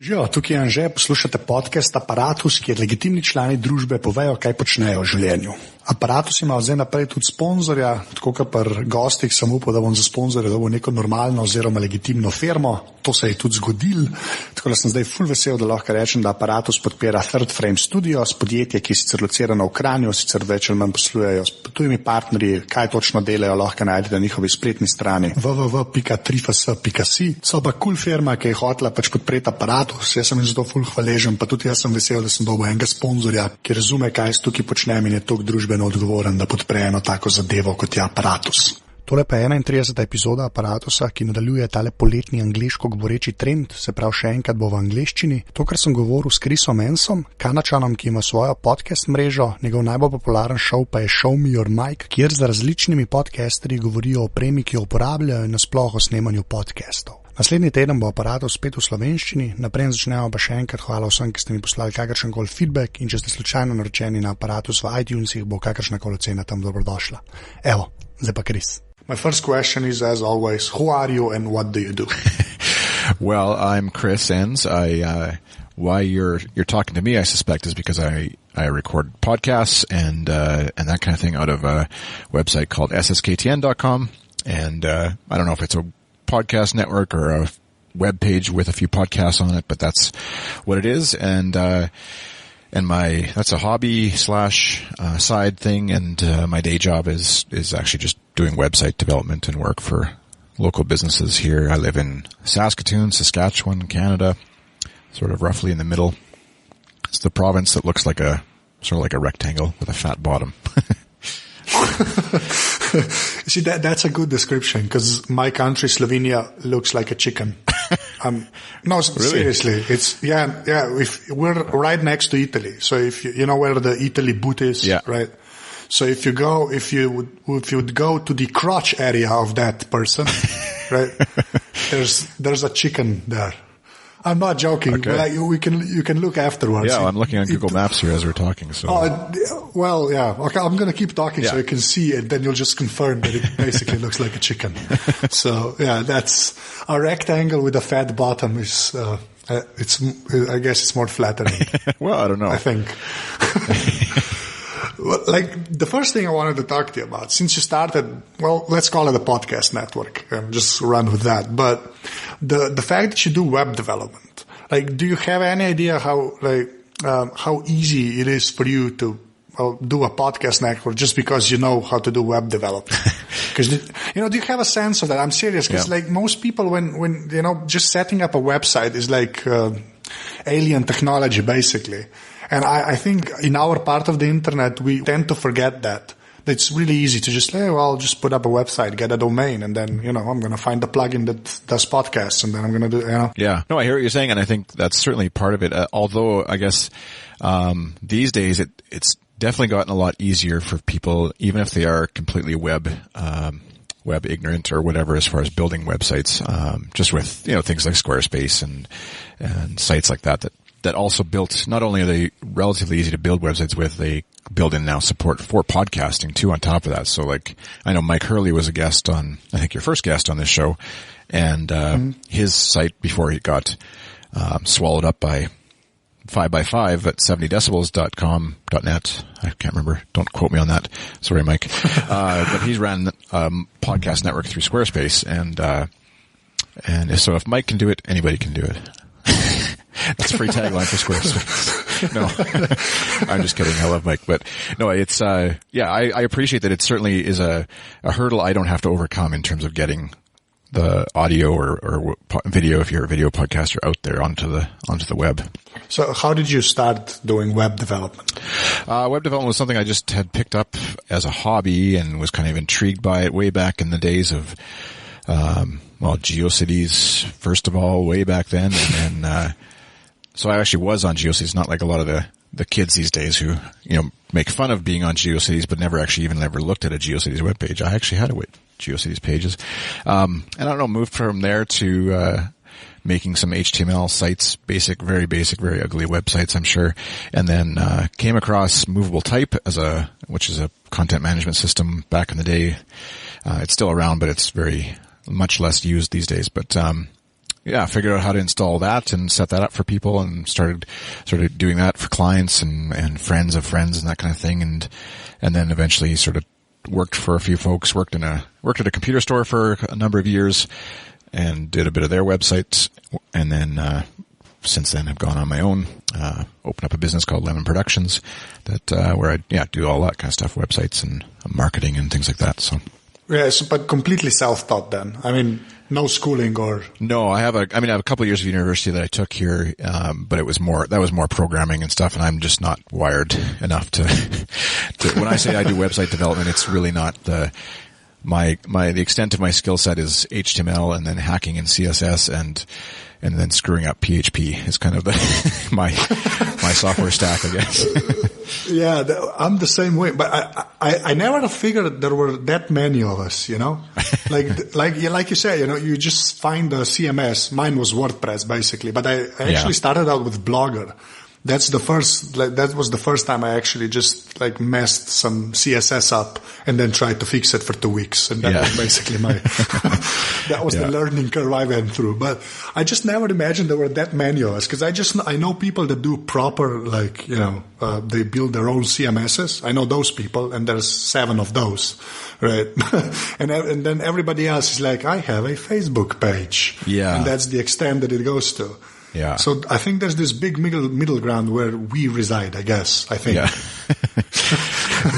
Živijo, tukaj je Anže, poslušate podcast Aparatus, kjer legitimni člani družbe povejo, kaj počnejo v življenju. Aparatus ima od zdaj naprej tudi sponzorja, tako kot pri gostih sem upal, da bom za sponzorja dobil neko normalno oziroma legitimno firmo. To se je tudi zgodil, tako da sem zdaj ful vesel, da lahko rečem, da Aparatus podpira Third Frame Studios, podjetje, ki je sicer locirano v Kranju, sicer več ali manj poslujejo s tujimi partnerji, kaj točno delajo, lahko najdete na njihovi spletni strani www.3fs.si. So pa cool firma, ki je hotela pač podpreti Aparatus, jaz sem jim zato ful hvaležen, pa tudi jaz sem vesel, da sem dobil enega sponzorja, ki razume, kaj jaz tukaj počnem in je toliko družbeno odgovoren, da podpre eno tako zadevo, kot je Aparatus. Tole pa je 31. epizoda Aparatusa, ki nadaljuje tale poletni angleško govoreči trend, se pravi še enkrat bo v angleščini. To, kar sem govoril s Chrisom Ennsom, Kanačanom, ki ima svojo podcast mrežo, njegov najbolj popularen šov pa je Show Me Your Mic, kjer z različnimi podcasterji govorijo o opremi, ki jo uporabljajo in nasploh o snemanju podcastov. Naslednji teden bo Aparatus spet v slovenščini, naprej začnemo pa še enkrat hvala vsem, ki ste mi poslali kakršenkoli feedback in če ste slučajno naročeni na Aparatus v iTunesih, bo kakršnakoli ocena tam dobrodošla. Evo, zdaj pa Chris. My first question is, as always, who are you and what do you do? Well, I'm Chris Enns. Why you're talking to me, I suspect, is because I record podcasts and that kind of thing out of a website called sskTN.com. And I don't know if it's a podcast network or a web page with a few podcasts on it, but that's what it is. And that's a hobby / side thing. And my day job is actually just doing website development and work for local businesses here. I live in Saskatoon, Saskatchewan, Canada, sort of roughly in the middle. It's the province that looks like sort of like a rectangle with a fat bottom. See, that's a good description, because my country, Slovenia, looks like a chicken. No, really? Seriously, it's, yeah, if we're right next to Italy. So if you know where the Italy boot is, yeah. Right? So if you would go to the crotch area of that person, right? There's a chicken there. I'm not joking. Okay. But you can look afterwards. Yeah, I'm looking on Google Maps here as we're talking. So. Well, yeah. Okay, I'm going to keep talking so you can see it. Then you'll just confirm that it basically looks like a chicken. So yeah, that's a rectangle with a fat bottom. Is I guess it's more flattering. Well, I don't know. I think. Like, the first thing I wanted to talk to you about, since you started, well, let's call it a podcast network and just run with that. But the fact that you do web development, like, do you have any idea how easy it is for you to do a podcast network just because you know how to do web development? Because, do you have a sense of that? I'm serious, because like most people, when just setting up a website is like alien technology, basically. And I think in our part of the internet, we tend to forget that. It's really easy to just say, well, just put up a website, get a domain, and then, I'm going to find the plugin that does podcasts, and then I'm going to do, Yeah. No, I hear what you're saying, and I think that's certainly part of it. Although, I guess, these days it's definitely gotten a lot easier for people, even if they are completely web ignorant or whatever, as far as building websites, just with, things like Squarespace and sites like that also built, not only are they relatively easy to build websites with, they build in now support for podcasting too on top of that. So like, I know Mike Hurley was a guest on, I think your first guest on this show, and his site before he got swallowed up by 5x5 at 70decibels.com.net. I can't remember. Don't quote me on that. Sorry, Mike. But he's ran podcast network through Squarespace, and so if Mike can do it, anybody can do it. That's a free tagline for Squarespace. No, I'm just kidding. I love Mike, but no, it's, I appreciate that it certainly is a hurdle I don't have to overcome in terms of getting the audio or video, if you're a video podcaster, out there onto the web. So how did you start doing web development? Web development was something I just had picked up as a hobby and was kind of intrigued by it way back in the days of, GeoCities, first of all, way back then. And then, so I actually was on GeoCities, not like a lot of the kids these days who, make fun of being on GeoCities, but never looked at a GeoCities webpage. I actually had GeoCities pages. And I don't know, moved from there to, making some HTML sites, very basic, very ugly websites, I'm sure. And then, came across Movable Type which is a content management system back in the day. It's still around, but it's much less used these days. But, figured out how to install that and set that up for people, and started doing that for clients and friends of friends and that kind of thing. And then eventually sort of worked for a few folks, worked at a computer store for a number of years and did a bit of their websites. And then, since then I've gone on my own, opened up a business called Lemon Productions where I do all that kind of stuff, websites and marketing and things like that. So. Yes, but completely self-taught then. I mean, no schooling or... No, I have a couple of years of university that I took here, but that was more programming and stuff, and I'm just not wired enough to when I say I do website development, it's really not the extent of my skill set is HTML and then hacking in CSS and then screwing up PHP is kind of my software stack, I guess. Yeah, I'm the same way, but I never figured there were that many of us, you know? Like you say, you know, you just find a CMS. Mine was WordPress basically, but I actually started out with Blogger. That was the first time I actually just messed some CSS up and then tried to fix it for 2 weeks. And that was basically that was the learning curve I went through. But I just never imagined there were that many of us, because I know people that do proper, they build their own CMSs. I know those people, and there's 7 of those, right? and then everybody else is like, I have a Facebook page. Yeah. And that's the extent that it goes to. Yeah. So I think there's this big middle ground where we reside, I guess. I think. Yeah.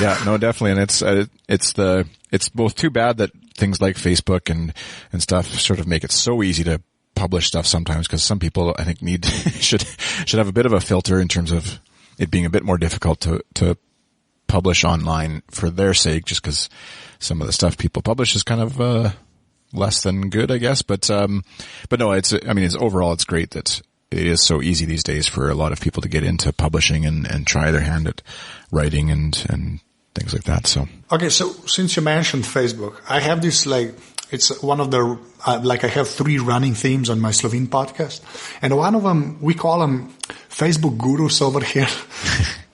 Yeah. No, definitely. And it's both too bad that things like Facebook and stuff sort of make it so easy to publish stuff sometimes, because some people I think should have a bit of a filter in terms of it being a bit more difficult to publish online for their sake, just because some of the stuff people publish is kind of less than good, I guess. But no, overall it's great that it is so easy these days for a lot of people to get into publishing and try their hand at writing and things like that. So. Okay. So since you mentioned Facebook, I have this, it's one of the, I have 3 running themes on my Slovene podcast, and one of them, we call them Facebook gurus over here.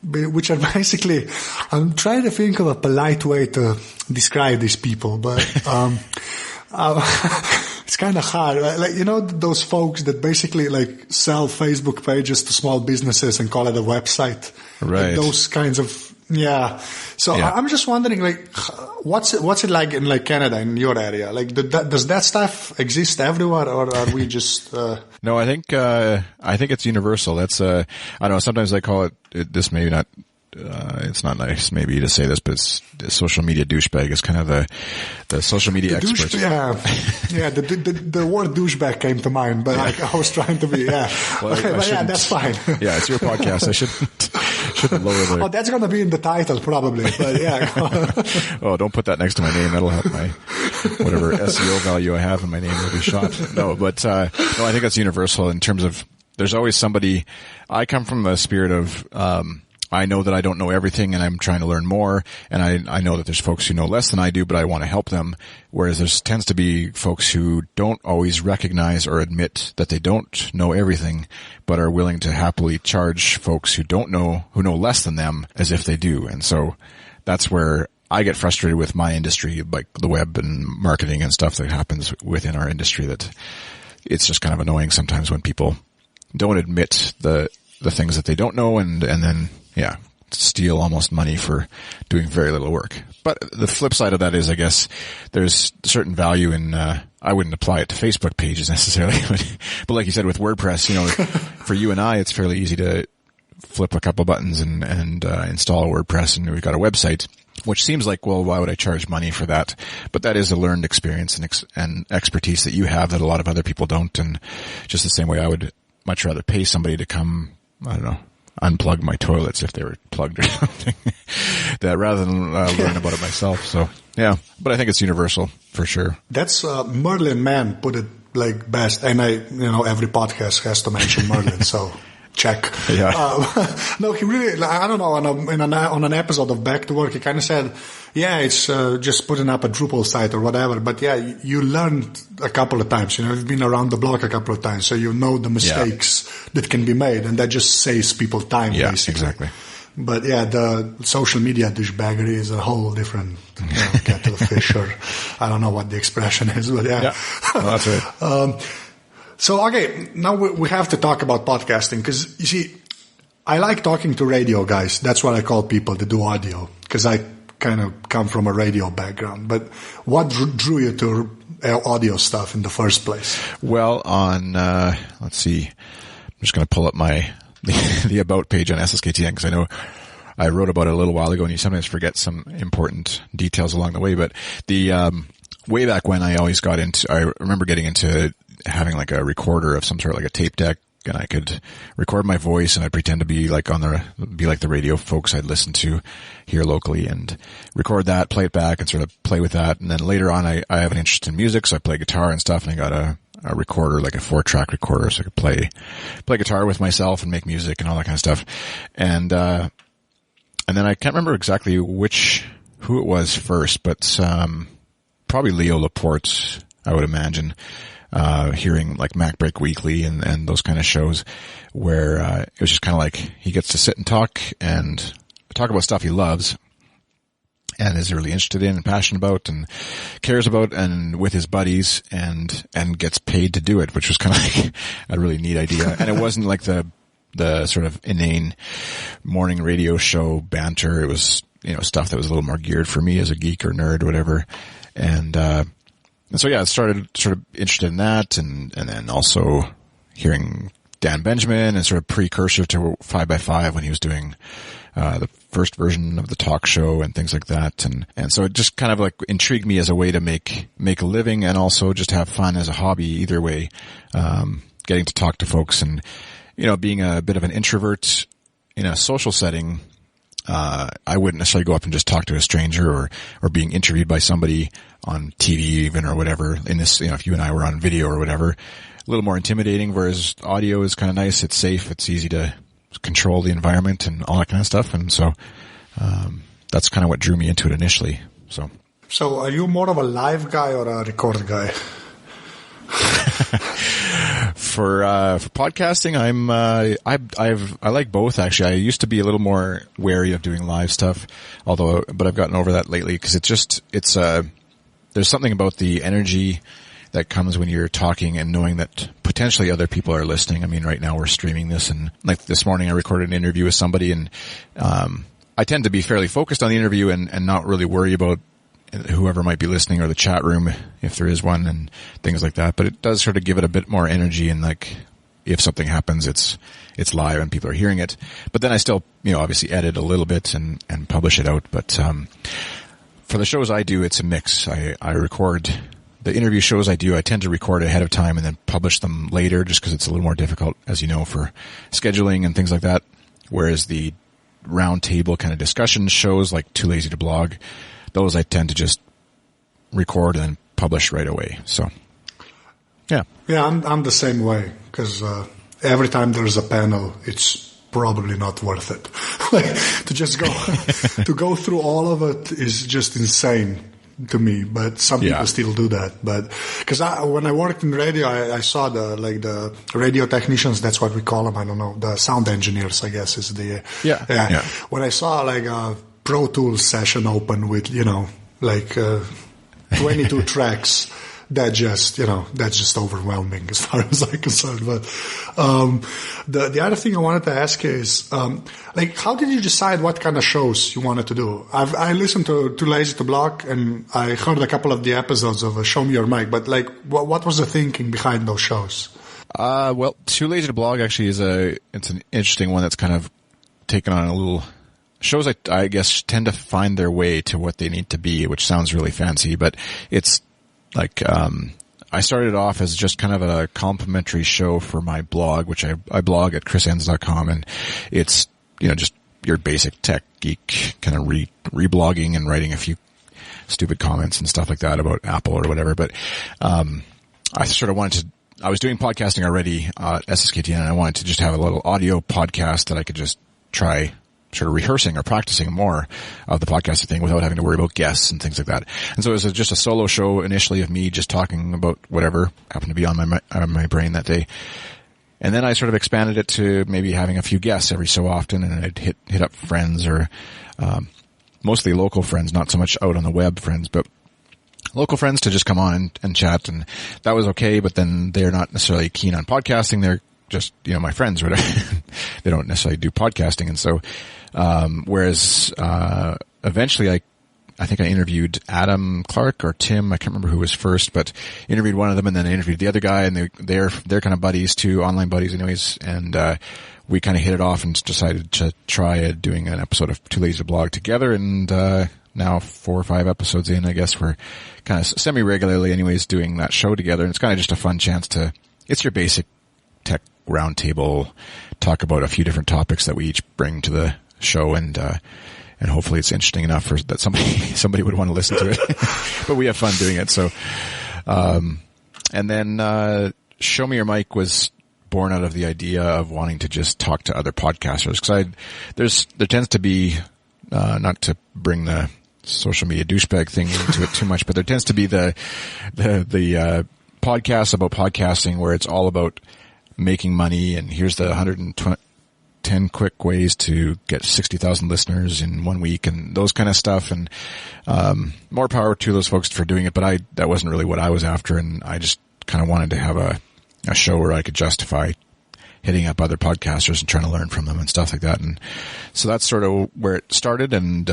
Which are basically, I'm trying to think of a polite way to describe these people, but, it's kind of hard. Those folks that basically sell Facebook pages to small businesses and call it a website. Right. Those kinds of, yeah. So I'm just wondering, what's it like in Canada, in your area? Does that stuff exist everywhere, or are we just, No, I think it's universal. That's, I don't know, sometimes I call it this maybe not, it's not nice maybe to say this, but it's the social media douchebag is kind of the social media expert. The word douchebag came to mind, but I was trying to be, well, okay, but that's fine. Yeah, it's your podcast. I shouldn't lower the... Oh, that's going to be in the title probably, but yeah. Oh, don't put that next to my name. That'll help my, whatever SEO value I have in my name will be shot. No, but, no, I think that's universal in terms of, there's always somebody, I come from the spirit of, I know that I don't know everything and I'm trying to learn more, and I know that there's folks who know less than I do, but I want to help them, whereas there tends to be folks who don't always recognize or admit that they don't know everything, but are willing to happily charge folks who know less than them as if they do. And so that's where I get frustrated with my industry, like the web and marketing and stuff that happens within our industry, that it's just kind of annoying sometimes when people don't admit the things that they don't know and then steal almost money for doing very little work. But the flip side of that is, I guess, there's certain value in, I wouldn't apply it to Facebook pages necessarily, but like you said, with WordPress, for you and I, it's fairly easy to flip a couple buttons and install a WordPress, and we've got a website, which seems like, well, why would I charge money for that? But that is a learned experience and expertise that you have that a lot of other people don't. And just the same way I would much rather pay somebody to come, I don't know, unplug my toilets if they were plugged or something, that rather than learn about it myself. So yeah, but I think it's universal for sure. That's Merlin Mann put it best, and every podcast has to mention Merlin, so check. Yeah. No, he really, I don't know, on an episode of Back to Work, he kind of said, yeah, it's just putting up a Drupal site or whatever, but yeah, you learned a couple of times, you've been around the block a couple of times, so you know the mistakes that can be made, and that just saves people time, basically. Exactly. But yeah, the social media douchebaggery is a whole different kettle of fish, or I don't know what the expression is, but yeah. Well, that's right. So, okay, now we have to talk about podcasting because, you see, I like talking to radio guys. That's what I call people that do audio because I kind of come from a radio background. But what drew you to audio stuff in the first place? Well, on, let's see, I'm just going to pull up the About page on SSKTN because I know I wrote about it a little while ago and you sometimes forget some important details along the way. But the way back when I remember getting into having like a recorder of some sort, like a tape deck, and I could record my voice and I'd pretend to be like the radio folks I'd listen to here locally and record that, play it back and sort of play with that. And then later on I have an interest in music, so I play guitar and stuff, and I got a recorder, like a 4-track recorder, so I could play guitar with myself and make music and all that kind of stuff. And then I can't remember exactly who it was first, but probably Leo Laporte, I would imagine. Hearing like MacBreak Weekly and those kind of shows where, it was just kind of like he gets to sit and talk about stuff he loves and is really interested in and passionate about and cares about and with his buddies and gets paid to do it, which was kind of like a really neat idea. And it wasn't like the sort of inane morning radio show banter. It was, stuff that was a little more geared for me as a geek or nerd or whatever. And so yeah, I started sort of interested in that and then also hearing Dan Benjamin and sort of precursor to 5x5 when he was doing, the first version of the talk show and things like that. And so it just kind of like intrigued me as a way to make a living and also just have fun as a hobby either way. Getting to talk to folks and, being a bit of an introvert in a social setting, I wouldn't necessarily go up and just talk to a stranger or being interviewed by somebody on TV even or whatever in this, if you and I were on video or whatever, a little more intimidating, whereas audio is kind of nice. It's safe. It's easy to control the environment and all that kind of stuff. And so, that's kind of what drew me into it initially. So are you more of a live guy or a record guy? For podcasting, I like both actually. I used to be a little more wary of doing live stuff, but I've gotten over that lately because there's something about the energy that comes when you're talking and knowing that potentially other people are listening. I mean, right now we're streaming this, and like this morning I recorded an interview with somebody, and I tend to be fairly focused on the interview and not really worry about whoever might be listening or the chat room if there is one and things like that. But it does sort of give it a bit more energy, and like if something happens, it's live and people are hearing it. But then I still, obviously edit a little bit and publish it out. But for the shows I do, it's a mix. I record the interview shows I tend to record ahead of time and then publish them later just because it's a little more difficult, as you know, for scheduling and things like that. Whereas the round table kind of discussion shows like Too Lazy to Blog, those I tend to just record and then publish right away. So, yeah. Yeah, I'm the same way because every time there's a panel, it's probably not worth it. Like, to just go through all of it is just insane to me, but some people still do that. But because when I worked in radio, I saw the radio technicians. That's what we call them. I don't know, the sound engineers, I guess is the When I saw like a Pro Tools session open with 22 tracks, that's just overwhelming as far as I'm concerned. But the other thing I wanted to ask you is, how did you decide what kind of shows you wanted to do? I listened to Too Lazy to Blog, and I heard a couple of the episodes of Show Me Your Mic. But what was the thinking behind those shows? Well, Too Lazy to Blog actually it's an interesting one that's kind of taken on a little. Shows I guess tend to find their way to what they need to be, which sounds really fancy, but it's like, I started off as just kind of a complimentary show for my blog, which I blog at chrisenns.com, and it's, just your basic tech geek kind of reblogging and writing a few stupid comments and stuff like that about Apple or whatever. But, I sort of I was doing podcasting already at SSKTN, and I wanted to just have a little audio podcast that I could just try sort of rehearsing or practicing more of the podcasting thing without having to worry about guests and things like that. And so it was just a solo show initially of me just talking about whatever happened to be on my brain that day. And then I sort of expanded it to maybe having a few guests every so often, and I'd hit up friends or, mostly local friends, not so much out on the web friends, but local friends to just come on and chat, and that was okay. But then they're not necessarily keen on podcasting. They're just, my friends, whatever. They don't necessarily do podcasting. And so, whereas, eventually I think I interviewed Adam Clark or Tim. I can't remember who was first, but interviewed one of them, and then I interviewed the other guy, and they're kind of buddies too, online buddies anyways. And, we kind of hit it off and decided to try doing an episode of Too Lazy to Blog together. And, now 4 or 5 episodes in, I guess we're kind of semi-regularly anyways doing that show together. And it's kind of just a fun chance it's your basic tech roundtable, talk about a few different topics that we each bring to the show, and hopefully it's interesting enough that somebody would want to listen to it. But we have fun doing it. So, and then, Show Me Your Mic was born out of the idea of wanting to just talk to other podcasters. Cause there tends to be, not to bring the social media douchebag thing into it too much, but there tends to be the podcasts about podcasting where it's all about making money, and here's the 110 quick ways to get 60,000 listeners in 1 week and those kind of stuff. And, more power to those folks for doing it. But that wasn't really what I was after. And I just kind of wanted to have a show where I could justify hitting up other podcasters and trying to learn from them and stuff like that. And so that's sort of where it started. And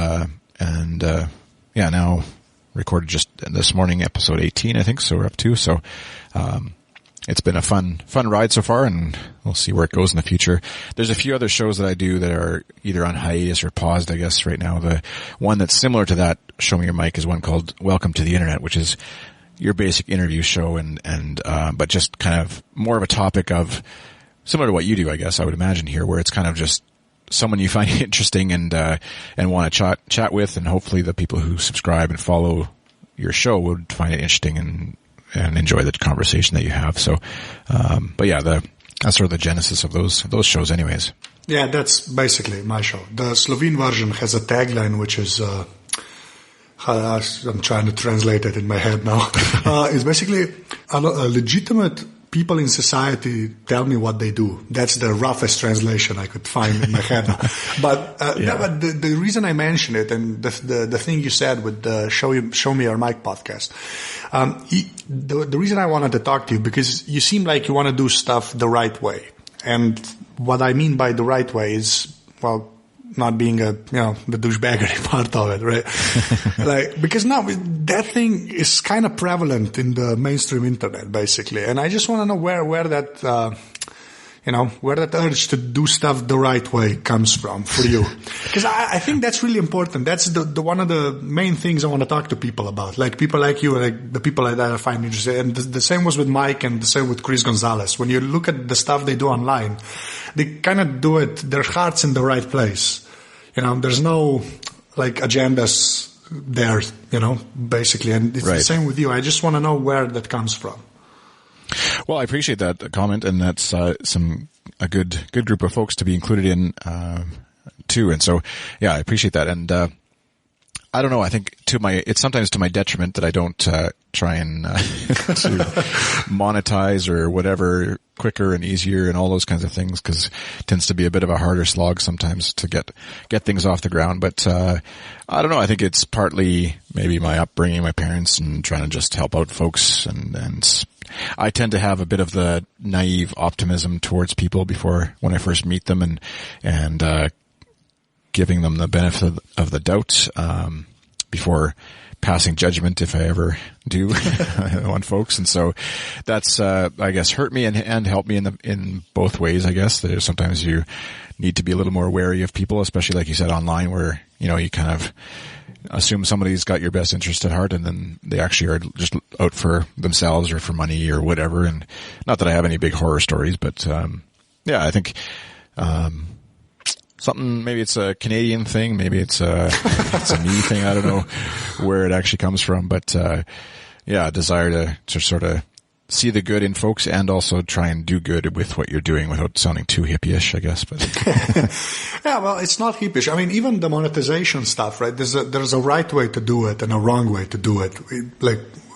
now recorded just this morning, episode 18, I think. So we're up to, so, it's been a fun ride so far, and we'll see where it goes in the future. There's a few other shows that I do that are either on hiatus or paused, I guess, right now. The one that's similar to that, Show Me Your Mic, is one called Welcome to the Internet, which is your basic interview show, but just kind of more of a topic of similar to what you do, I guess, I would imagine here, where it's kind of just someone you find interesting and want to chat with, and hopefully the people who subscribe and follow your show would find it interesting and enjoy the conversation that you have. So, but yeah, that's sort of the genesis of those shows anyways. Yeah, that's basically my show. The Slovene version has a tagline, which is, I'm trying to translate it in my head now. It's basically a legitimate people in society tell me what they do. That's the roughest translation I could find in my head now. But, but the reason I mention it, and the thing you said with the Show Me Your Mic podcast, the reason I wanted to talk to you, because you seem like you want to do stuff the right way. And what I mean by the right way is, well, not being the douchebaggery part of it, right? Because now that thing is kind of prevalent in the mainstream internet, basically. And I just want to know where that, where that urge to do stuff the right way comes from for you. Because I think that's really important. That's the one of the main things I want to talk to people about. Like people like you, like the people that I find interesting. And the same was with Mike, and the same with Chris Gonzalez. When you look at the stuff they do online, they kind of do it, their heart's in the right place. There's no agendas there, basically. And it's the same with you. I just want to know where that comes from. Well, I appreciate that comment, and that's a good group of folks to be included in too. And so, yeah, I appreciate that. And I don't know. I think it's sometimes to my detriment that I don't try and to monetize or whatever quicker and easier and all those kinds of things, because it tends to be a bit of a harder slog sometimes to get things off the ground. But I don't know. I think it's partly maybe my upbringing, my parents, and trying to just help out folks. And I tend to have a bit of the naive optimism towards people when I first meet them, and giving them the benefit of the doubt before passing judgment, if I ever do, on folks. And so that's I guess hurt me and helped me in both ways. I guess that sometimes you need to be a little more wary of people, especially like you said online, where you kind of assume somebody's got your best interest at heart, and then they actually are just out for themselves or for money or whatever. And not that I have any big horror stories, but I think something, maybe it's a Canadian thing, maybe it's a me thing, I don't know where it actually comes from, but a desire to sort of see the good in folks and also try and do good with what you're doing without sounding too hippie-ish, I guess. But yeah, well, it's not hippie-ish. I mean, even the monetization stuff, right? There's a right way to do it and a wrong way to do it.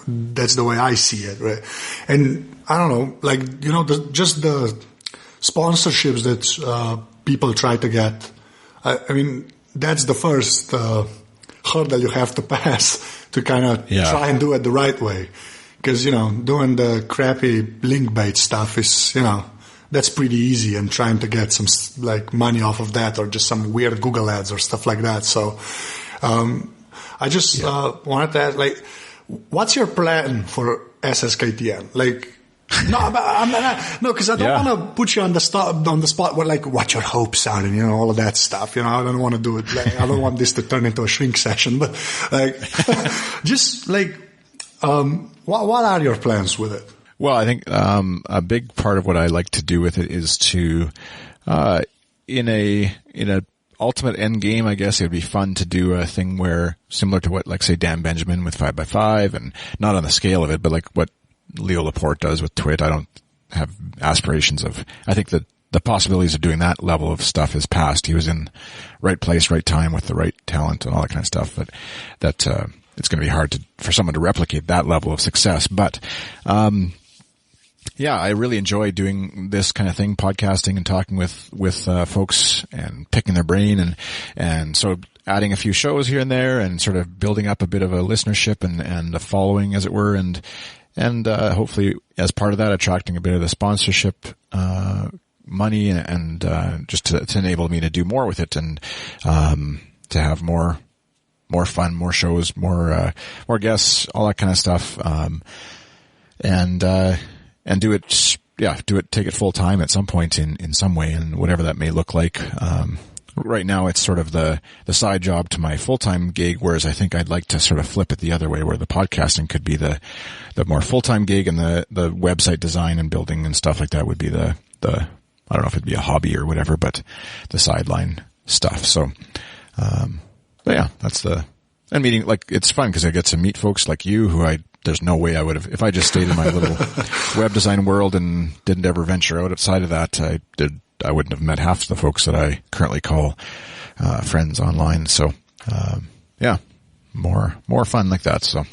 That's the way I see it, right? And I don't know, just the sponsorships that people try to get. I mean, that's the first hurdle you have to pass to kind of try and do it the right way. Because, doing the crappy link bait stuff is, that's pretty easy, and trying to get some like money off of that, or just some weird Google ads or stuff like that. So, I just wanted to ask, like, what's your plan for SSKTM? Like, no, because I don't want to put you on the spot where, like, what your hopes are and, all of that stuff. I don't want to do it. Like, I don't want this to turn into a shrink session, but like, just like, what are your plans with it? Well, I think, a big part of what I like to do with it is to, in a ultimate end game, I guess it would be fun to do a thing where, similar to what, like, say, Dan Benjamin with 5x5, and not on the scale of it, but like what Leo Laporte does with Twit. I don't have aspirations of, I think that the possibilities of doing that level of stuff is past. He was in right place, right time with the right talent and all that kind of stuff, but that, it's going to be hard for someone to replicate that level of success. But, yeah, I really enjoy doing this kind of thing, podcasting and talking with folks and picking their brain, and so adding a few shows here and there, and sort of building up a bit of a listenership and a following, as it were, and hopefully as part of that, attracting a bit of the sponsorship money, and just to enable me to do more with it, and to have more fun, more shows, more guests, all that kind of stuff, and do it, take it full time at some point in some way, and whatever that may look like. Right now it's sort of the side job to my full-time gig, whereas I think I'd like to sort of flip it the other way, where the podcasting could be the more full-time gig, and the website design and building and stuff like that would be the, I don't know if it'd be a hobby or whatever, but the sideline stuff. So, but yeah, and meeting, like, it's fun because I get to meet folks like you who there's no way I would have, if I just stayed in my little web design world and didn't ever venture outside of that, I wouldn't have met half the folks that I currently call, friends online. So, yeah, more fun like that. So.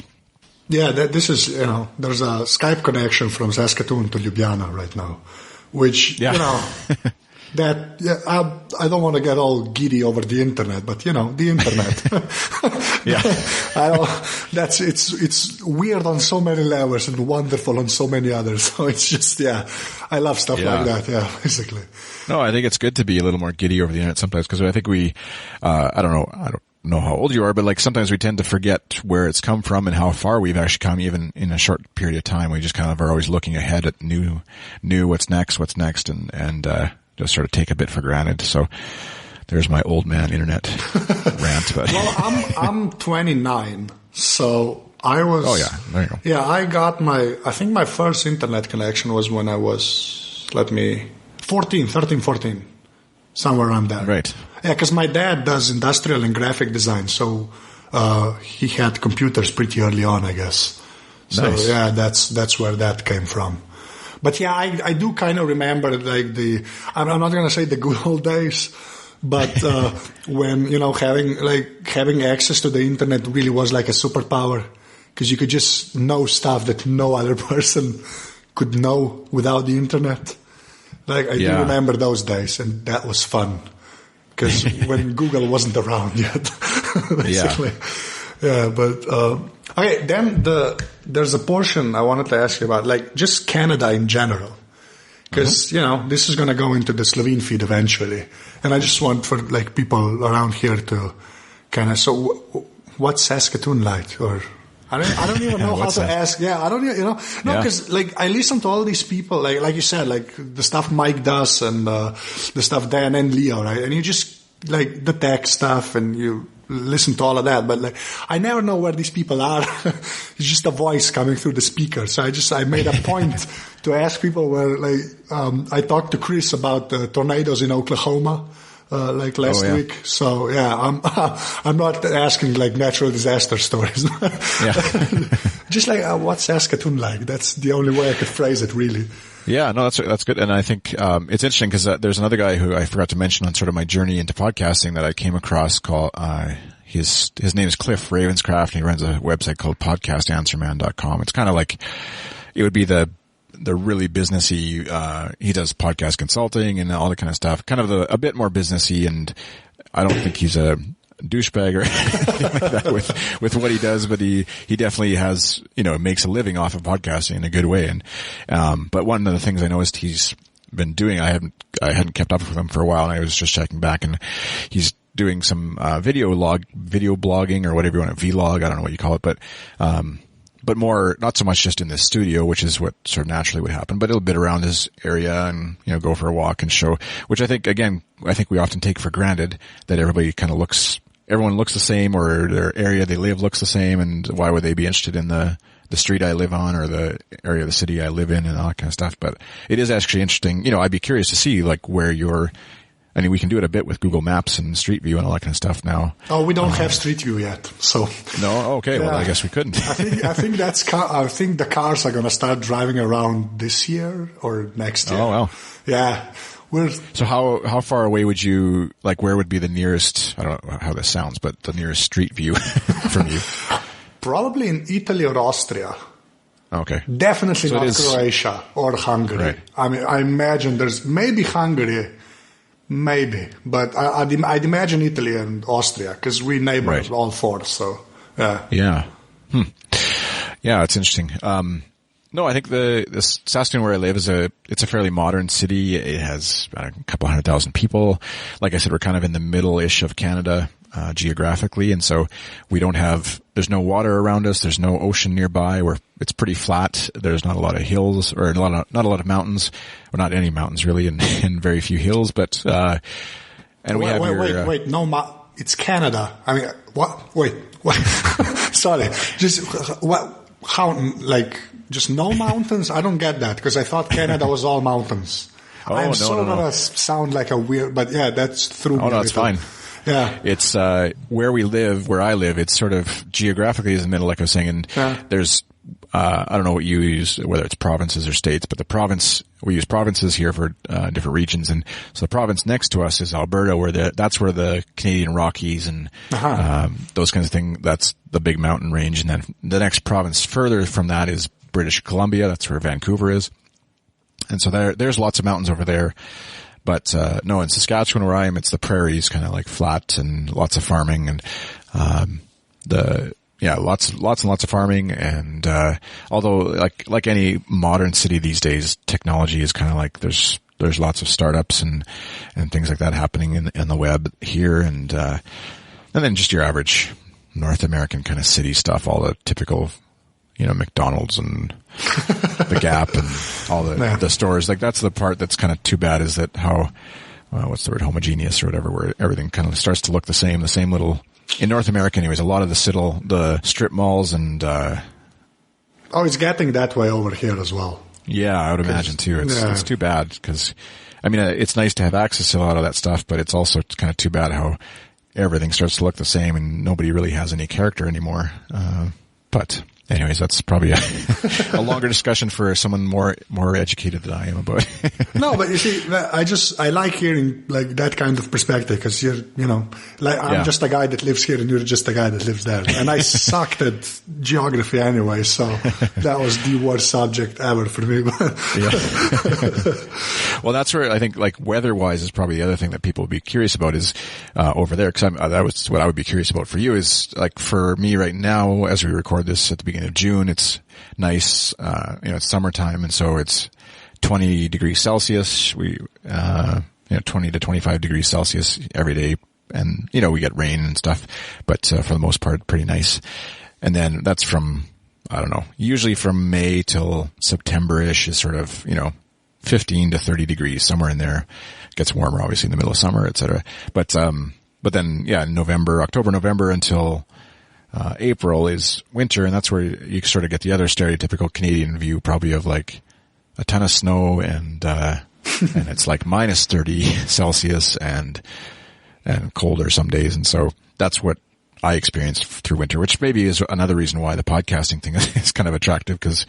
Yeah, this is, there's a Skype connection from Saskatoon to Ljubljana right now, which, I don't want to get all giddy over the internet, but the internet. It's weird on so many levels and wonderful on so many others. So it's just, I love stuff like that. Yeah, basically. No, I think it's good to be a little more giddy over the internet sometimes, because I think I don't know how old you are, but like sometimes we tend to forget where it's come from and how far we've actually come, even in a short period of time. We just kind of are always looking ahead at new, what's next, and just sort of take a bit for granted. So there's my old man internet rant. But well, I'm 29, so I was. Oh yeah, there you go. Yeah, I think my first internet connection was when I was 13, 14, somewhere around there. Right. Yeah, because my dad does industrial and graphic design, so he had computers pretty early on, I guess. So nice. Yeah, that's where that came from. But yeah, I do kind of remember like I'm not going to say the good old days, but when having access to the internet really was like a superpower, because you could just know stuff that no other person could know without the internet. Like I do remember those days, and that was fun, because when Google wasn't around yet, basically. Yeah, but okay. Then there's a portion I wanted to ask you about, like just Canada in general, because this is going to go into the Slovene feed eventually, and I just want for like people around here to kind of. So, what's Saskatoon like? Or I don't even know how to ask. Yeah, I don't no, because like I listen to all these people, like you said, like the stuff Mike does and the stuff Dan and Leo, right? And you just like the tech stuff, and you listen to all of that, but like I never know where these people are. It's just a voice coming through the speaker. So I made a point to ask people where I talked to Chris about the tornadoes in Oklahoma last week. So I'm not asking like natural disaster stories. Just like what's Saskatoon like? That's the only way I could phrase it, really. Yeah, no, that's good. And I think, it's interesting because there's another guy who I forgot to mention on sort of my journey into podcasting that I came across called, his name is Cliff Ravenscraft, and he runs a website called podcastanswerman.com. It's kind of like, it would be the really businessy, he does podcast consulting and all that kind of stuff, kind of a bit more businessy, and I don't think he's a douchebag or anything like that with what he does, but he definitely has, makes a living off of podcasting in a good way. And, but one of the things I noticed he's been doing, I hadn't kept up with him for a while, and I was just checking back, and he's doing some, video blogging or whatever you want to, vlog, I don't know what you call it, but more, not so much just in the studio, which is what sort of naturally would happen, but a little bit around his area and, go for a walk and show, which I think we often take for granted that everybody kind of everyone looks the same, or their area they live looks the same, and why would they be interested in the street I live on or the area of the city I live in and all that kind of stuff. But it is actually interesting. I'd be curious to see like where we can do it a bit with Google Maps and Street View and all that kind of stuff now. Oh, we don't have Street View yet, so. No? Okay, yeah. Well, I guess we couldn't. I think the cars are going to start driving around this year or next year. Oh, wow. Yeah. So how far away would you, like, where would be the nearest, I don't know how this sounds, but the nearest Street View from you? Probably in Italy or Austria. Okay. Definitely so not Croatia or Hungary. Right. I mean, I imagine there's maybe Hungary, but I'd imagine Italy and Austria, because we neighbor all four, so, yeah. Yeah. Yeah, it's interesting. No, I think the Saskatoon where I live it's a fairly modern city. It has a couple 100,000 people. Like I said, we're kind of in the middle-ish of Canada, geographically. And so there's no water around us. There's no ocean nearby. It's pretty flat. There's not a lot of hills or not a lot of mountains, or not any mountains really, and very few hills. But, and we wait, it's Canada. I mean, what? Wait. Sorry. Just no mountains? I don't get that, because I thought Canada was all mountains. I'm gonna sound like a weird, but yeah, that's through. Oh, no, it's fine. Yeah. It's, where I live, it's sort of geographically is in the middle, like I was saying, and there's, I don't know what you use, whether it's provinces or states, but we use provinces here for, different regions. And so the province next to us is Alberta, that's where the Canadian Rockies and, those kinds of things, that's the big mountain range. And then the next province further from that is British Columbia. That's where Vancouver is. And so there's lots of mountains over there. But, no, in Saskatchewan where I am, it's the prairies, kind of like flat, and lots of farming, and, lots and lots of farming. And, although like any modern city these days, technology is kind of like there's lots of startups and things like that happening in the web here. And then just your average North American kind of city stuff, all the typical, McDonald's and the Gap and all the stores. Like, that's the part that's kind of too bad, is that how, what's the word, homogeneous or whatever, where everything kind of starts to look the same little, in North America anyways, a lot of the strip malls and, it's getting that way over here as well. Yeah, I would imagine too. It's too bad, because, I mean, it's nice to have access to a lot of that stuff, but it's also kind of too bad how everything starts to look the same and nobody really has any character anymore. But anyways, that's probably a longer discussion for someone more educated than I am about. No, but you see, I like hearing like that kind of perspective, because I'm just a guy that lives here and you're just a guy that lives there. And I sucked at geography anyway, so that was the worst subject ever for me. Well, that's where I think, like, weather-wise is probably the other thing that people would be curious about is, over there, because that was what I would be curious about for you is, like, for me right now, as we record this at the beginning of June, it's nice, it's summertime, and so it's 20 degrees Celsius, 20 to 25 degrees Celsius every day, and, we get rain and stuff, but, for the most part, pretty nice. And then that's from, I don't know, usually from May till September-ish is sort of, 15 to 30 degrees, somewhere in there. It gets warmer, obviously, in the middle of summer, et cetera. But then, October, November until, April is winter, and that's where you sort of get the other stereotypical Canadian view, probably of like a ton of snow and it's like minus 30 Celsius and colder some days. And so that's what I experienced through winter, which maybe is another reason why the podcasting thing is kind of attractive, because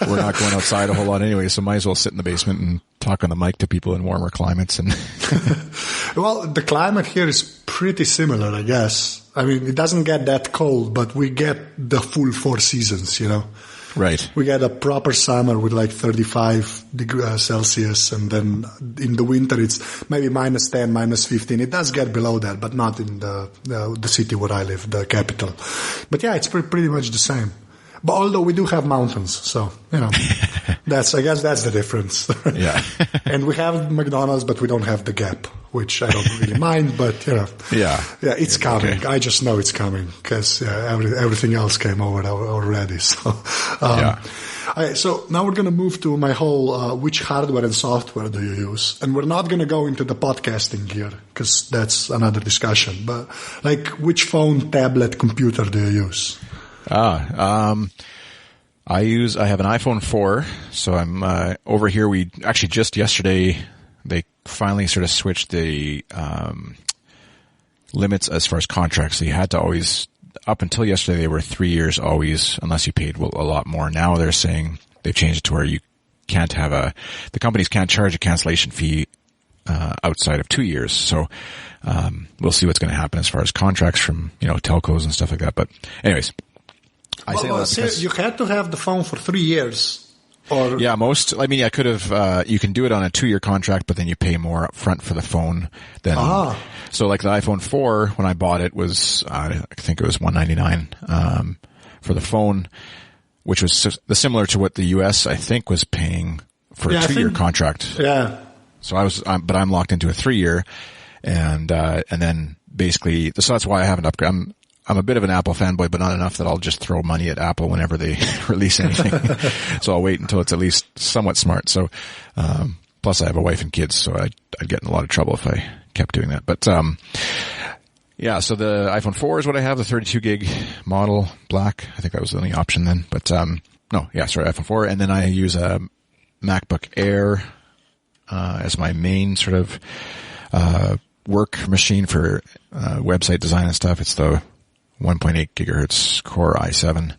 we're not going outside a whole lot anyway, so might as well sit in the basement and talk on the mic to people in warmer climates. And well, the climate here is pretty similar, I guess. I mean, it doesn't get that cold, but we get the full 4 seasons, Right. We get a proper summer with like 35 degrees Celsius, and then in the winter it's maybe -10, -15. It does get below that, but not in the city where I live, the capital. But yeah, it's pretty much the same. But although we do have mountains, so, I guess that's the difference. Yeah. And we have McDonald's, but we don't have the Gap, which I don't really mind, but, Yeah. Yeah, it's coming. Okay. I just know it's coming because everything else came over already. So, so now we're going to move to my whole, which hardware and software do you use? And we're not going to go into the podcasting gear because that's another discussion, but like which phone, tablet, computer do you use? I have an iPhone 4, so I'm, over here. We actually just yesterday, they finally sort of switched the, limits as far as contracts. So you had to always, up until yesterday, they were 3 years always, unless you paid a lot more. Now they're saying they've changed it to where you can't have the companies can't charge a cancellation fee, outside of 2 years. So, we'll see what's going to happen as far as contracts from, telcos and stuff like that. But anyways. You had to have the phone for 3 years. Yeah, I could have, you can do it on a 2-year contract, but then you pay more up front for the phone than, so like the iPhone 4, when I bought it was, I think it was $199, for the phone, which was similar to what the US, I think, was paying for a 2-year contract. Yeah. So but I'm locked into a 3-year, and then basically, so that's why I haven't upgraded. I'm a bit of an Apple fanboy, but not enough that I'll just throw money at Apple whenever they release anything. So I'll wait until it's at least somewhat smart. So, plus I have a wife and kids, so I'd get in a lot of trouble if I kept doing that. But, yeah, so the iPhone 4 is what I have, the 32 gig model, black. I think that was the only option then. But, iPhone 4. And then I use a MacBook Air, as my main sort of, work machine for, website design and stuff. It's the 1.8 gigahertz Core i7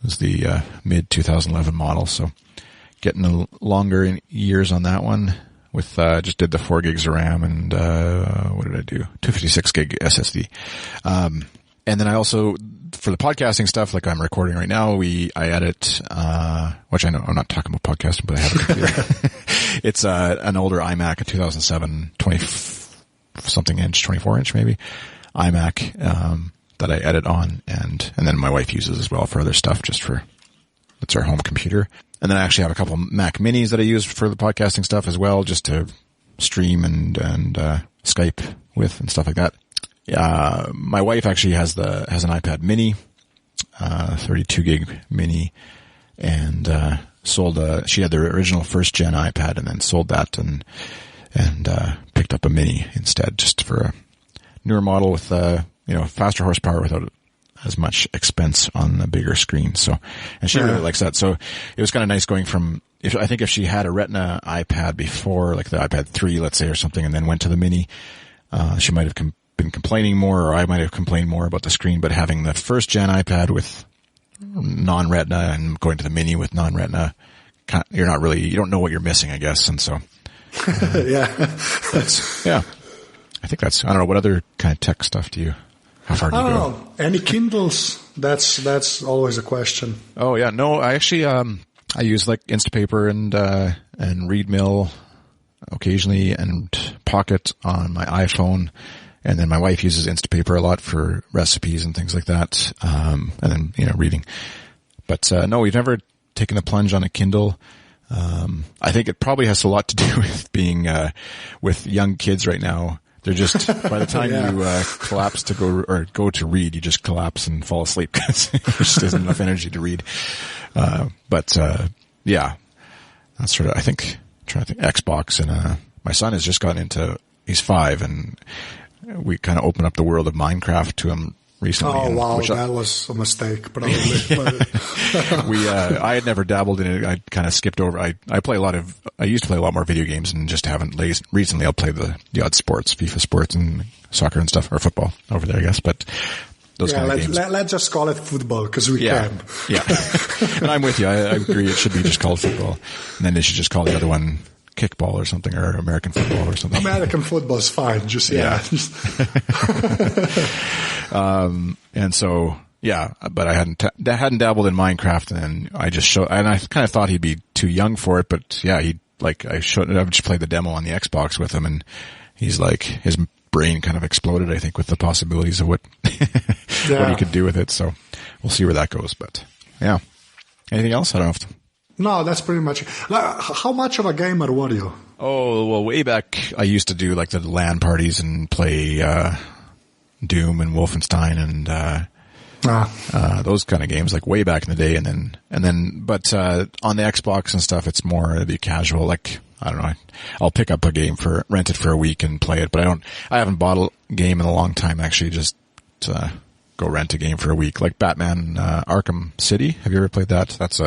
is the mid 2011 model. So getting longer years on that one with, just did the 4 gigs of RAM and, what did I do? 256 gig SSD. And then I also, for the podcasting stuff, like I'm recording right now, I edit, which I know I'm not talking about podcasting, but I have a computer. It's, an older iMac, a 2007 something inch, 24 inch maybe, iMac, that I edit on, and then my wife uses as well for other stuff, it's our home computer. And then I actually have a couple Mac Minis that I use for the podcasting stuff as well, just to stream and Skype with and stuff like that. My wife actually has an iPad Mini, 32 gig Mini, and, she had the original first gen iPad and then sold that and picked up a Mini instead, just for a newer model with, faster horsepower without as much expense on the bigger screen. So, and she really likes that. So it was kind of nice going from, if she had a Retina iPad before, like the iPad 3, let's say, or something, and then went to the Mini, she might have been complaining more, or I might have complained more about the screen, but having the first gen iPad with non-Retina and going to the Mini with non-Retina, you don't know what you're missing, I guess. And so, yeah. I think I don't know, what other kind of tech stuff how far do you go? Any Kindles? That's always a question. Oh yeah, no, I actually, I use like Instapaper and ReadMill occasionally and Pocket on my iPhone. And then my wife uses Instapaper a lot for recipes and things like that. And then, reading. But, no, we've never taken the plunge on a Kindle. I think it probably has a lot to do with being, with young kids right now. They're just, by the time you, collapse to go to read, you just collapse and fall asleep because there just isn't enough energy to read. That's sort of, I'm trying to think, Xbox and, my son has just gotten into, he's 5 and we kind of opened up the world of Minecraft to him recently. Oh, wow. That was a mistake, probably. I had never dabbled in it. I kind of skipped over. I used to play a lot more video games and just haven't. Recently, I'll play the odd sports, FIFA sports and soccer and stuff, or football over there, I guess. But those kind of games. Let's just call it football because we can. Yeah. And I'm with you. I agree. It should be just called football. And then they should just call the other one kickball or something, or American football or something. American football is fine. And so, Yeah, but I hadn't dabbled in Minecraft, and then I kind of thought he'd be too young for it, but yeah, I just played the demo on the Xbox with him, and he's like, his brain kind of exploded, I think, with the possibilities of what what he could do with it. So we'll see where that goes. But yeah, anything else? I don't know. No, that's pretty much it. How much of a gamer were you? Oh, well, way back, I used to do like the LAN parties and play Doom and Wolfenstein and those kind of games, like way back in the day, but on the Xbox and stuff, it's more the casual, like, I don't know, I'll pick up a game rent it for a week and play it, but I haven't bought a game in a long time, actually, just go rent a game for a week, like Batman, Arkham City. Have you ever played that? That's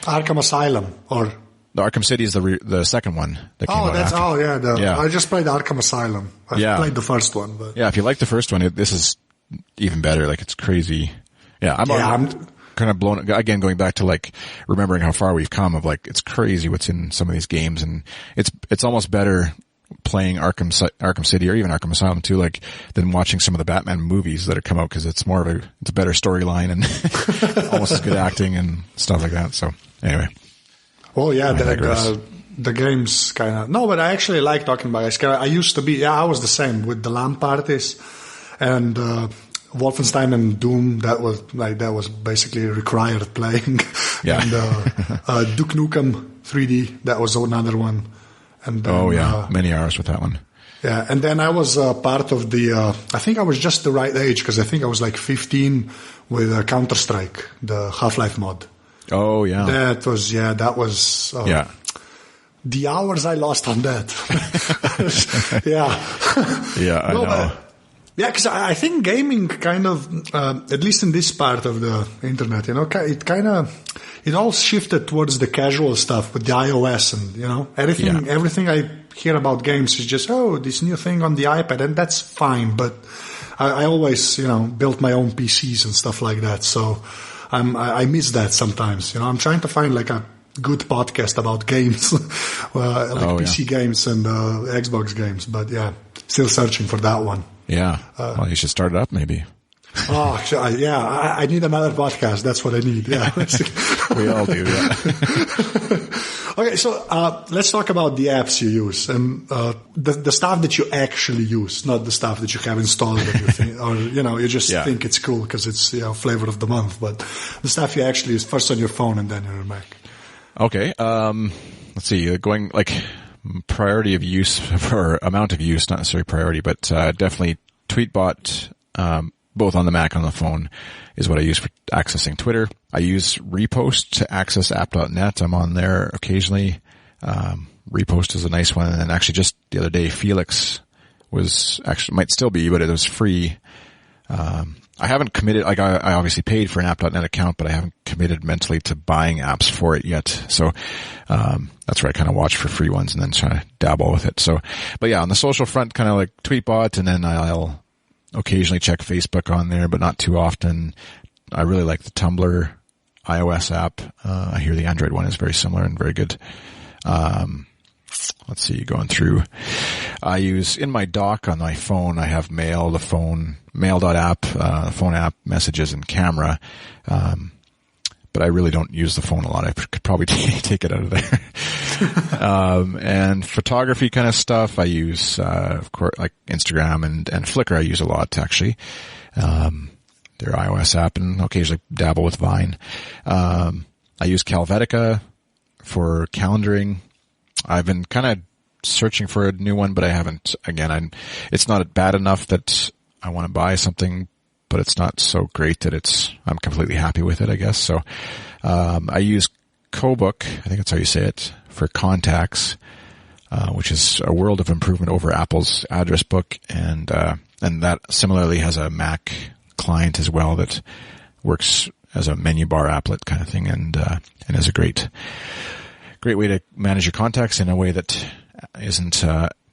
Arkham Asylum, or? The Arkham City is the second one that came out after. I just played Arkham Asylum. I played the first one, but. Yeah, if you like the first one, this is even better. Like, it's crazy. Yeah, I'm kind of blown, again, going back to like remembering how far we've come, of like, it's crazy what's in some of these games, and it's almost better playing Arkham City or even Arkham Asylum too, like, than watching some of the Batman movies that have come out, because it's it's a better storyline and almost as good acting and stuff like that. So anyway. Well, yeah, the games kind of, no, but I actually like talking about it. I used to be, I was the same with the LAN parties, and Wolfenstein and Doom, that was basically required playing. Yeah. And Duke Nukem 3D, that was another one. And then, many hours with that one. Yeah, and then I was part of I think I was just the right age, because I think I was like 15 with Counter-Strike, the Half-Life mod. Oh, yeah. That was the hours I lost on that. Yeah. Yeah, I know. Yeah, because I think gaming kind of, at least in this part of the internet, it all shifted towards the casual stuff with the iOS, and, everything I hear about games is just, this new thing on the iPad, and that's fine, but I always, built my own PCs and stuff like that, so I miss that sometimes. I'm trying to find like a good podcast about games, PC games and Xbox games, but yeah, still searching for that one. Yeah. Well, you should start it up maybe. I need another podcast. That's what I need. Yeah. We all do, yeah. Okay, so let's talk about the apps you use, and the stuff that you actually use, not the stuff that you have installed that you think, or you just think it's cool because it's flavor of the month, but the stuff you actually use first on your phone and then on your Mac. Okay. Let's see. Going like priority of use or amount of use, not necessarily priority, but definitely Tweetbot, both on the Mac and on the phone, is what I use for accessing Twitter. I use Repost to access app.net. I'm on there occasionally. Repost is a nice one. And actually just the other day, Felix might still be, but it was free. I haven't committed, like I obviously paid for an app.net account, but I haven't committed mentally to buying apps for it yet. So, that's where I kind of watch for free ones and then try to dabble with it. So, but yeah, on the social front, kind of like Tweetbot, and then I'll occasionally check Facebook on there, but not too often. I really like the Tumblr iOS app. I hear the Android one is very similar and very good. Let's see, going through. I use, in my dock on my phone, I have Mail, the phone, Mail.app, phone app, Messages, and Camera. But I really don't use the phone a lot. I could probably take it out of there. And photography kind of stuff, I use, of course, like Instagram and Flickr I use a lot, actually. Their iOS app, and occasionally dabble with Vine. I use Calvetica for calendaring. I've been kind of searching for a new one, but I haven't. Again, it's not bad enough that I want to buy something, but it's not so great that I'm completely happy with it, I guess. So, I use CoBook, I think that's how you say it, for contacts, which is a world of improvement over Apple's address book. And that similarly has a Mac client as well that works as a menu bar applet kind of thing, and is a great way to manage your contacts in a way that isn't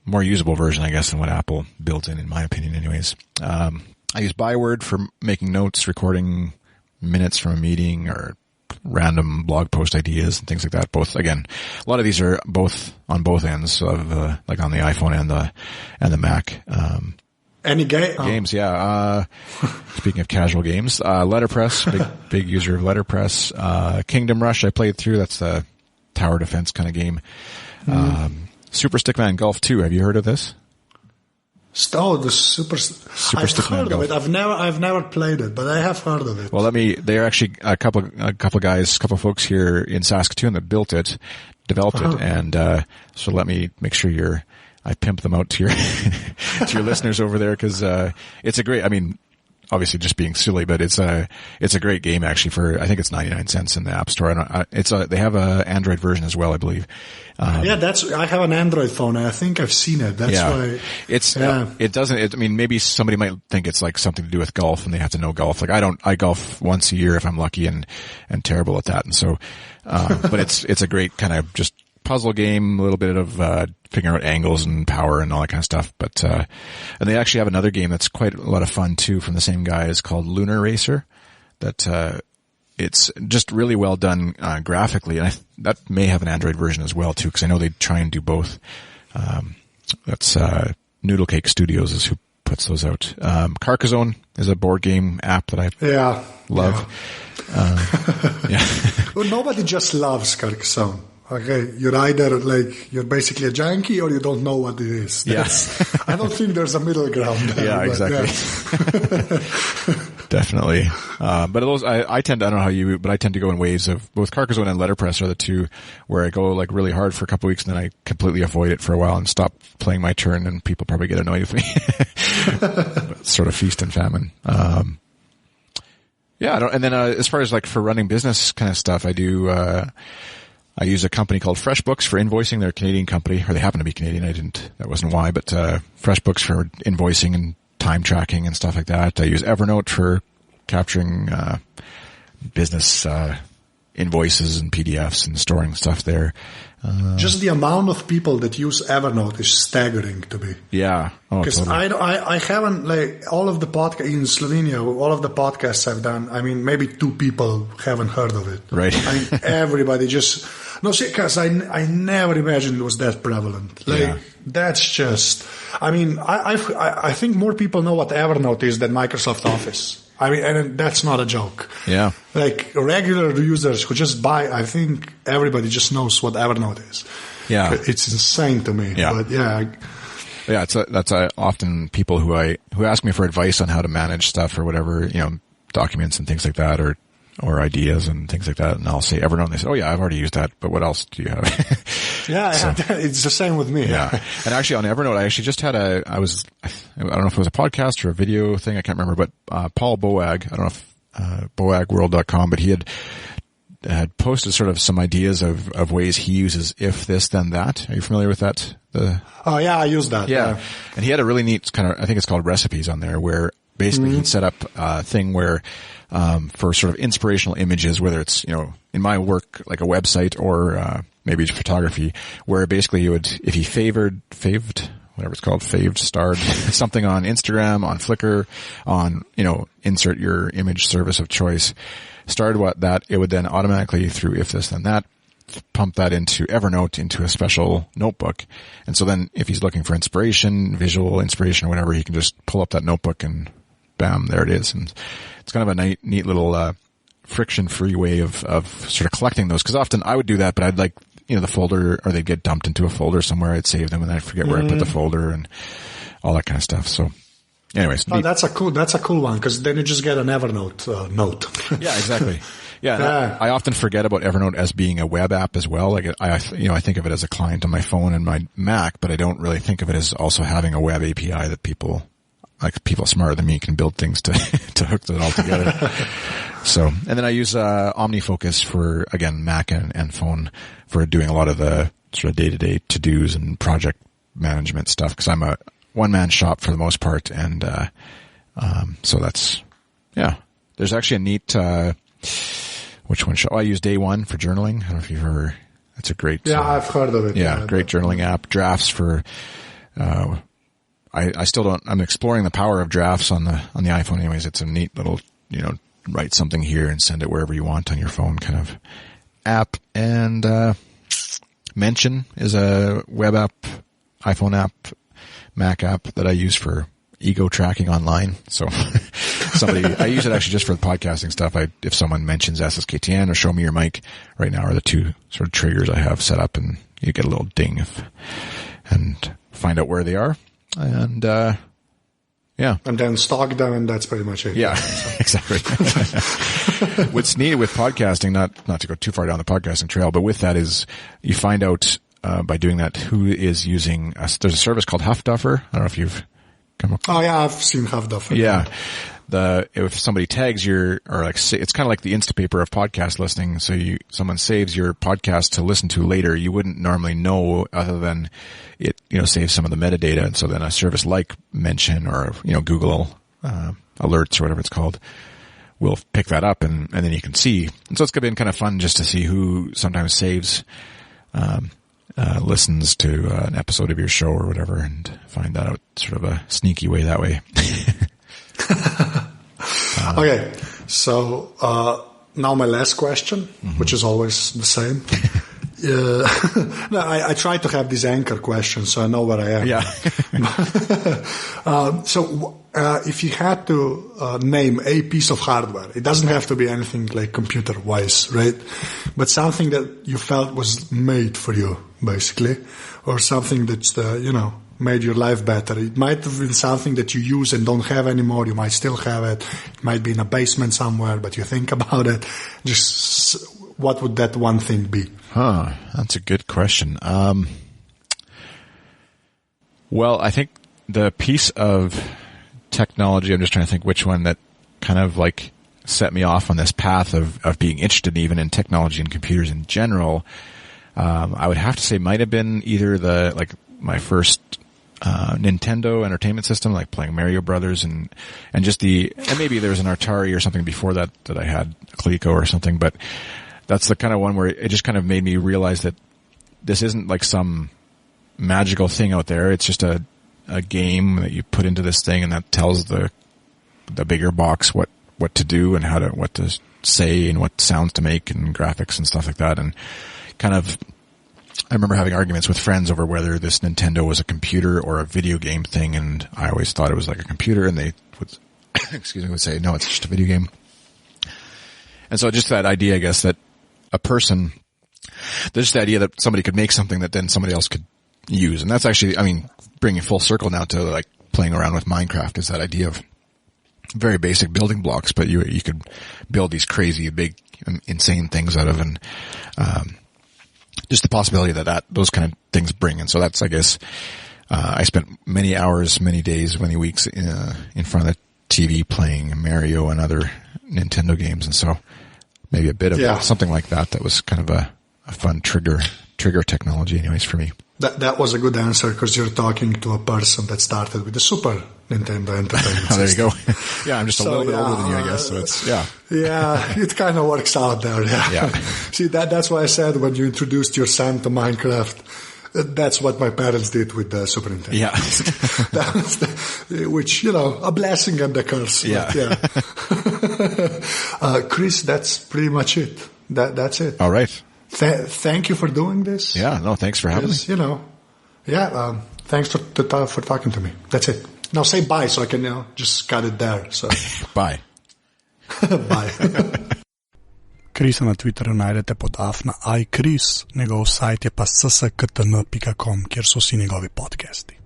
more usable version, I guess, than what Apple built in my opinion anyways. I use Byword for making notes, recording minutes from a meeting, or random blog post ideas and things like that. Both, again, a lot of these are both on both ends of, like on the iPhone and the Mac. Any games, yeah. Speaking of casual games, Letterpress, big user of Letterpress. Kingdom Rush, I played through. That's the tower defense kind of game. Super Stickman Golf 2. Have you heard of this? The Super Stickman heard Golf. Of it. I've never played it, but I have heard of it. Well, they're actually a couple folks here in Saskatoon that developed it, and so let me make sure I pimp them out to your to your listeners over there, because it's a great. I mean, obviously just being silly, but it's a great game actually. For I think it's 99 cents in the App Store. They have a Android version as well, I believe. I have an Android phone, and I think I've seen it. That's why it doesn't. I mean, maybe somebody might think it's like something to do with golf, and they have to know golf. Like I golf once a year if I'm lucky, and terrible at that. And so, but it's a great kind of just puzzle game, a little bit of figuring out angles and power and all that kind of stuff. But and they actually have another game that's quite a lot of fun too from the same guys called Lunar Racer. That it's just really well done graphically, and that may have an Android version as well too, because I know they try and do both. That's Noodle Cake Studios is who puts those out. Carcassonne is a board game app that I love. Well, nobody just loves Carcassonne. Okay, you're basically a junkie, or you don't know what it is. I don't think there's a middle ground there. Yeah, exactly. Definitely. But those, I don't know how you, but I tend to go in waves of both Carcassonne and Letterpress are the two where I go like really hard for a couple of weeks, and then I completely avoid it for a while and stop playing my turn, and people probably get annoyed with me. Sort of feast and famine. And then as far as like for running business kind of stuff, I use a company called FreshBooks for invoicing. They're a Canadian company, or they happen to be Canadian. That wasn't why, but FreshBooks for invoicing and time tracking and stuff like that. I use Evernote for capturing business invoices and PDFs and storing stuff there. Just the amount of people that use Evernote is staggering to me. Yeah. Because totally. I haven't, like, all of the podcasts in Slovenia, all of the podcasts I've done, I mean, maybe 2 people haven't heard of it. Right. I mean, everybody just, because I never imagined it was that prevalent. Like, that's just, I mean, I think more people know what Evernote is than Microsoft Office. I mean, and that's not a joke. Yeah. Like regular users who just buy, I think everybody just knows what Evernote is. Yeah. It's insane to me. Yeah. But that's often people who ask me for advice on how to manage stuff or whatever, documents and things like that, or ideas and things like that. And I'll say Evernote, and they say, "Oh yeah, I've already used that, but what else do you have?" It's the same with me. Yeah. And actually on Evernote, I actually just had I don't know if it was a podcast or a video thing, I can't remember, but Paul Boag, I don't know if boagworld.com, but he had posted sort of some ideas of ways he uses if this then that. Are you familiar with that? I use that. Yeah. And he had a really neat kind of, I think it's called recipes on there, where basically he'd set up a thing where for sort of inspirational images, whether it's, in my work, like a website or maybe photography, where basically you would, if you starred something on Instagram, on Flickr, on, insert your image service of choice, starred it would then automatically, through if this then that, pump that into Evernote, into a special notebook. And so then if he's looking for inspiration, visual inspiration or whatever, he can just pull up that notebook and bam, there it is. And it's kind of a neat little friction-free way of sort of collecting those. Because often I would do that, but I'd like, the folder, or they'd get dumped into a folder somewhere. I'd save them and then I'd forget where I put the folder and all that kind of stuff. So anyways. That's a cool one, because then you just get an Evernote note. Yeah, exactly. Yeah. I often forget about Evernote as being a web app as well. Like I think of it as a client on my phone and my Mac, but I don't really think of it as also having a web API that people smarter than me can build things to hook that all together. So, and then I use OmniFocus for, again, Mac and phone for doing a lot of the sort of day-to-day to-dos and project management stuff, because I'm a one-man shop for the most part, and so that's, There's actually a neat, which one? I use Day One for journaling. I don't know if you've ever, that's a great... I've heard of it. Yeah, great journaling app. Drafts for... I still don't, I'm exploring the power of drafts on the iPhone anyways. It's a neat little, write something here and send it wherever you want on your phone kind of app. And, Mention is a web app, iPhone app, Mac app that I use for ego tracking online. So I use it actually just for the podcasting stuff. If someone mentions SSKTN or show me your mic right now are the two sort of triggers I have set up, and you get a little ding and find out where they are. And, yeah. And then stalk them, and that's pretty much it. Yeah, exactly. What's neat with podcasting, not to go too far down the podcasting trail, but with that is you find out, by doing that, who is using there's a service called Huffduffer. I don't know if you've come across. Oh yeah, I've seen Huffduffer. Yeah. If somebody tags it's kind of like the Instapaper of podcast listening. So someone saves your podcast to listen to later. You wouldn't normally know other than it, saves some of the metadata. And so then a service like Mention or, Google, alerts or whatever it's called will pick that up and then you can see. And so it's been kind of fun just to see who sometimes saves, listens to an episode of your show or whatever and find that out sort of a sneaky way that way. Okay, so now my last question, which is always the same. No, I try to have these anchor questions, so I know where I am. Yeah. So if you had to name a piece of hardware, it doesn't have to be anything like computer-wise, right? But something that you felt was made for you, basically, or something that's, made your life better. It might have been something that you use and don't have anymore. You might still have it. It might be in a basement somewhere, but you think about it. Just what would that one thing be? That's a good question. Well, I think the piece of technology, I'm just trying to think which one that kind of like set me off on this path of being interested even in technology and computers in general. I would have to say might have been either my first Nintendo Entertainment System, like playing Mario Brothers and maybe there was an Atari or something before that I had, a Coleco or something, but that's the kind of one where it just kind of made me realize that this isn't like some magical thing out there. It's just a game that you put into this thing and that tells the bigger box what to do and what to say and what sounds to make and graphics and stuff like that. And kind of, I remember having arguments with friends over whether this Nintendo was a computer or a video game thing, and I always thought it was like a computer, and they would, would say, no, it's just a video game. And so just that idea, I guess, that there's just the idea that somebody could make something that then somebody else could use. And that's actually, bringing full circle now to like playing around with Minecraft is that idea of very basic building blocks, but you could build these crazy, big, insane things out of, and, just the possibility that those kind of things bring. And so that's, I guess, I spent many hours, many days, many weeks in front of the TV playing Mario and other Nintendo games. And so maybe a bit of something like that was kind of a fun trigger technology anyways for me. That was a good answer because you're talking to a person that started with the Super Nintendo Entertainment System. There you go. Yeah, I'm just a little bit older than you, I guess. So it's, Yeah, it kind of works out there. Yeah. See, that's why I said when you introduced your son to Minecraft, that's what my parents did with the Super Nintendo. Yeah. That was which, a blessing and a curse. Yeah. Chris, that's pretty much it. That's it. All right. Thank you for doing this. Yeah, no, thanks for having me. Thanks for talking to me. That's it. Now say bye so I can just cut it there. So. Bye. Bye. Krisa na Twitterju najdete pod @iChris, njegov sajt je pa sskTN.com, kjer so vsi njegovi podcasti.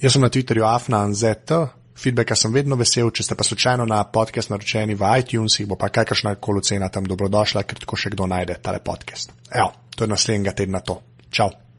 Jaz sem na Twitterju @anzet. Feedbacka sem vedno vesel, če ste pa slučajno na podcast naročeni v iTunesih, bo pa kakršna koli ocena tam dobrodošla, ker tako še kdo najde tale podcast. Evo, to je naslednjega tedna to. Čau.